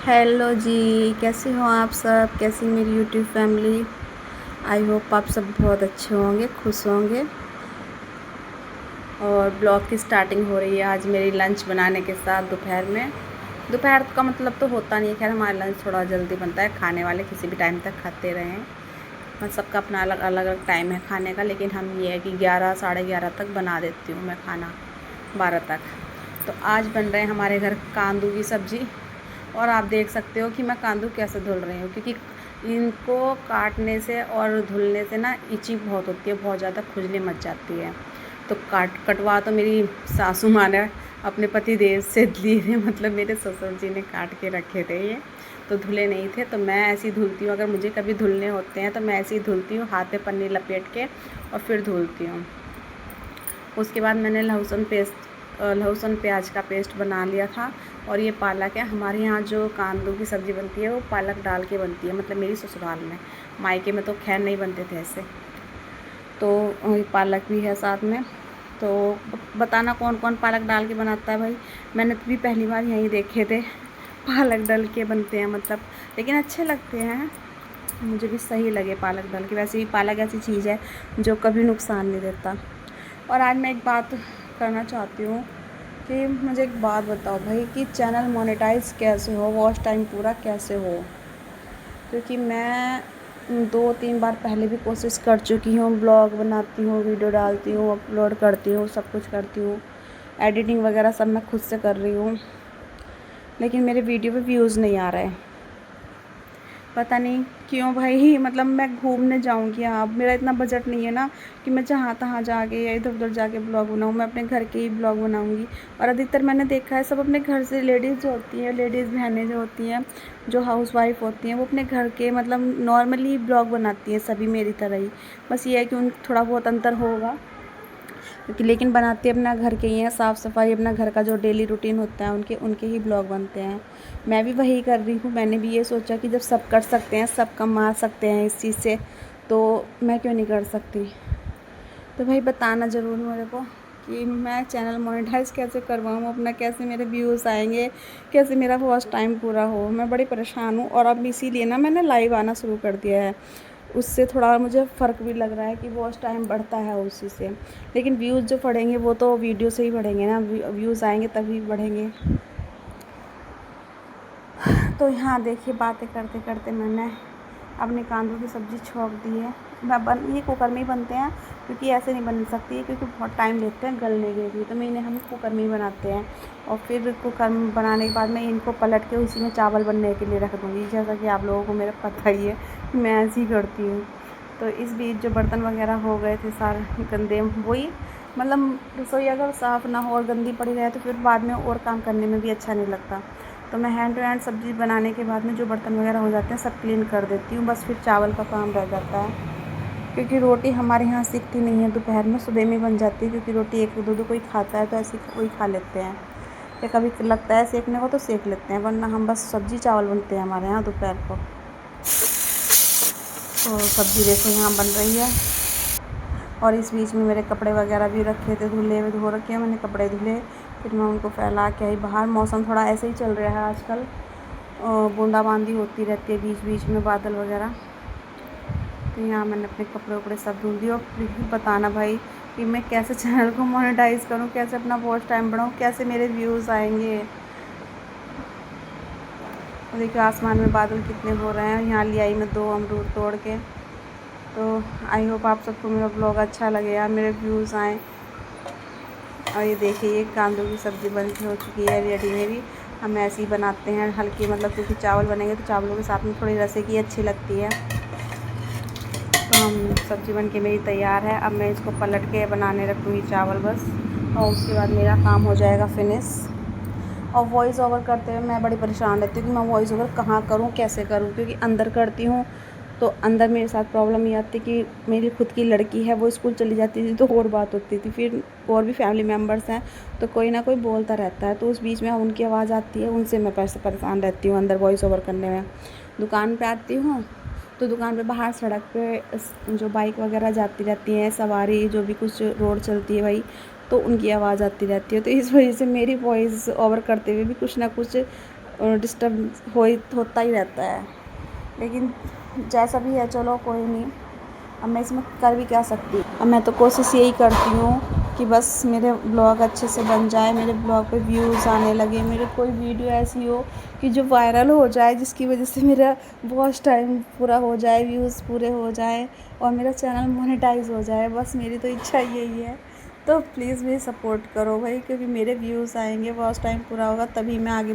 Hello जी, कैसे हो आप सब? कैसी मेरी यूट्यूब फैमिली? आई होप आप सब बहुत अच्छे होंगे, खुश होंगे। और ब्लॉग की स्टार्टिंग हो रही है आज मेरी लंच बनाने के साथ दोपहर में। दोपहर का मतलब तो होता नहीं है, खैर हमारा लंच थोड़ा जल्दी बनता है, खाने वाले किसी भी टाइम तक खाते रहें। मतलब सबका अपना अलग अलग टाइम है खाने का, लेकिन हम ये है कि 11 साढ़े 11 तक बना देती हूँ मैं खाना, 12 तक। तो आज बन रहे हैं हमारे घर कांदू की सब्ज़ी। और आप देख सकते हो कि मैं कांदू कैसे धुल रही हूँ, क्योंकि इनको काटने से और धुलने से ना इचिंग बहुत होती है, बहुत ज़्यादा खुजली मच जाती है। तो कटवा तो मेरी सासू माँ ने अपने पति देव से लिए थे, मतलब मेरे ससुर जी ने काट के रखे थे ये, तो धुले नहीं थे। तो मैं ऐसे ही धुलती हूँ, अगर मुझे कभी धुलने होते हैं तो मैं ऐसे ही धुलती हूँ, हाथ में पन्नी लपेट के और फिर धुलती हूँ। उसके बाद मैंने लहसुन प्याज का पेस्ट बना लिया था। और ये पालक है, हमारे यहाँ जो कांदू की सब्ज़ी बनती है वो पालक डाल के बनती है, मतलब मेरी ससुराल में। मायके में तो खैर नहीं बनते थे ऐसे। तो ये पालक भी है साथ में। तो बताना कौन कौन पालक डाल के बनाता है भाई। मैंने तो भी पहली बार यहीं देखे थे पालक डाल के बनते हैं, मतलब लेकिन अच्छे लगते हैं, मुझे भी सही लगे पालक डाल के। वैसे भी पालक ऐसी चीज़ है जो कभी नुकसान नहीं देता। और आज मैं एक बात करना चाहती हूँ कि मुझे एक बात बताओ भाई, कि चैनल मोनेटाइज कैसे हो, वॉच टाइम पूरा कैसे हो? क्योंकि मैं 2-3 बार पहले भी कोशिश कर चुकी हूँ, ब्लॉग बनाती हूँ, वीडियो डालती हूँ, अपलोड करती हूँ, सब कुछ करती हूँ, एडिटिंग वगैरह सब मैं खुद से कर रही हूँ, लेकिन मेरे वीडियो पे व्यूज़ नहीं आ रहे। पता नहीं क्यों भाई, मतलब मैं घूमने जाऊंगी, हाँ मेरा इतना बजट नहीं है ना कि मैं जहाँ तहाँ जाके या इधर उधर जाके ब्लॉग बनाऊँ। मैं अपने घर के ही ब्लॉग बनाऊंगी। और अधिकतर मैंने देखा है सब अपने घर से, लेडीज़ जो होती हैं, लेडीज़ बहनें जो होती हैं, जो हाउस वाइफ होती हैं, वो अपने घर के मतलब नॉर्मली ब्लॉग बनाती हैं, सभी मेरी तरह ही। बस ये है कि उन थोड़ा बहुत अंतर होगा, क्योंकि लेकिन बनाते अपना घर के ही हैं, साफ़ सफाई अपना घर का जो डेली रूटीन होता है उनके उनके ही ब्लॉग बनते हैं। मैं भी वही कर रही हूँ। मैंने भी ये सोचा कि जब सब कर सकते हैं, सब कमा सकते हैं इस चीज़ से, तो मैं क्यों नहीं कर सकती। तो भाई बताना ज़रूर मेरे को कि मैं चैनल मोनेटाइज कैसे करवाऊँ अपना, कैसे मेरे व्यूज़ आएंगे, कैसे मेरा वॉच टाइम पूरा हो। मैं बड़ी परेशान हूँ, और अब इसीलिए ना मैंने लाइव आना शुरू कर दिया है। उससे थोड़ा मुझे फ़र्क भी लग रहा है कि वॉच टाइम बढ़ता है उसी से। लेकिन व्यूज़ जो बढ़ेंगे वो तो वीडियो से ही बढ़ेंगे ना, व्यूज़ आएंगे तभी बढ़ेंगे। तो यहाँ देखिए, बातें करते करते मैंने अपने कांदों की सब्ज़ी छोंक दी है। ये कुकर में ही बनते हैं, क्योंकि ऐसे नहीं बन सकती है, क्योंकि बहुत टाइम लेते हैं गलने के लिए। तो मैं इन्हें हम कुकर में ही बनाते हैं। और फिर कुकर में बनाने के बाद मैं इनको पलट के उसी में चावल बनने के लिए रख दूँगी, जैसा कि आप लोगों को मेरा पता ही है, मैं ऐसे ही करती हूँ। तो इस बीच जो बर्तन वगैरह हो गए थे सारे गंदे, वही मतलब रसोई अगर साफ़ ना हो और गंदी पड़ी रहे तो फिर बाद में और काम करने में भी अच्छा नहीं लगता। तो मैं हैंड टू हैंड सब्ज़ी बनाने के बाद में जो बर्तन वगैरह हो जाते हैं सब क्लीन कर देती हूँ, बस फिर चावल का काम रह जाता है। क्योंकि रोटी हमारे यहाँ सीखती नहीं है दोपहर में, सुबह में बन जाती है, क्योंकि रोटी एक दो दो कोई खाता है तो ऐसे कोई खा लेते हैं, या कभी लगता है सेकने को तो सेक लेते हैं, वरना हम बस सब्ज़ी चावल बनते हैं हमारे यहाँ दोपहर को। तो सब्ज़ी देखो यहाँ बन रही है। और इस बीच में मेरे कपड़े वगैरह भी रखे थे, धुले हुए धो रखे हैं मैंने, कपड़े धुले, फिर मैं उनको फैला के आई बाहर। मौसम थोड़ा ऐसे ही चल रहा है आजकल, बूंदाबांदी होती रहती है बीच बीच में, बादल वगैरह। तो यहाँ मैंने अपने कपड़े वपड़े सब धुल दिए। और प्लीज़ बताना भाई कि मैं कैसे चैनल को मोनेटाइज़ करूँ, कैसे अपना वॉच टाइम बढ़ाऊँ, कैसे मेरे व्यूज़ आएंगे। देखिए आसमान में बादल कितने हो रहे हैं। यहाँ ले आई मैं 2 अमरूद तोड़ के। तो आई होप आप सबको मेरा ब्लॉग अच्छा लगे यार, मेरे व्यूज़ आएँ। और ये देखिए ये कांदों की सब्ज़ी बन के हो चुकी है रेडी मेरी। हम ऐसे ही बनाते हैं हल्की, मतलब क्योंकि चावल बनेंगे तो चावलों के साथ में थोड़ी रसे की अच्छी लगती है। तो हम सब्ज़ी बन के मेरी तैयार है। अब मैं इसको पलट के बनाने रखूँगी चावल बस, और उसके बाद मेरा काम हो जाएगा फिनिश। और वॉइस ओवर करते हुए मैं बड़ी परेशान रहती हूँ कि मैं वॉइस ओवर कहाँ करूँ, कैसे करूँ, क्योंकि अंदर करती हूँ तो अंदर मेरे साथ प्रॉब्लम ये आती कि मेरी खुद की लड़की है, वो स्कूल चली जाती थी तो और बात होती थी, फिर और भी फैमिली मेम्बर्स हैं तो कोई ना कोई बोलता रहता है, तो उस बीच में उनकी आवाज़ आती है, उनसे मैं परेशान रहती हूँ अंदर वॉइस ओवर करने में। दुकान पे आती हूँ तो दुकान पे बाहर सड़क पे जो बाइक वगैरह जाती रहती हैं, सवारी जो भी कुछ रोड चलती है भाई, तो उनकी आवाज़ आती रहती है। तो इस वजह से मेरी वॉइस ओवर करते हुए भी कुछ ना कुछ डिस्टर्ब होता ही रहता है, लेकिन जैसा भी है चलो कोई नहीं। अब मैं इसमें कर भी क्या सकती हूँ। अब मैं तो कोशिश यही करती हूँ कि बस मेरे ब्लॉग अच्छे से बन जाए, मेरे ब्लॉग पे व्यूज़ आने लगे, मेरे कोई वीडियो ऐसी हो कि जो वायरल हो जाए, जिसकी वजह से मेरा वॉच टाइम पूरा हो जाए, व्यूज़ पूरे हो जाए और मेरा चैनल मोनेटाइज हो जाए। बस मेरी तो इच्छा यही है। तो प्लीज़ मेरी सपोर्ट करो भाई, क्योंकि मेरे व्यूज़ आएंगे, वॉच टाइम पूरा होगा तभी मैं आगे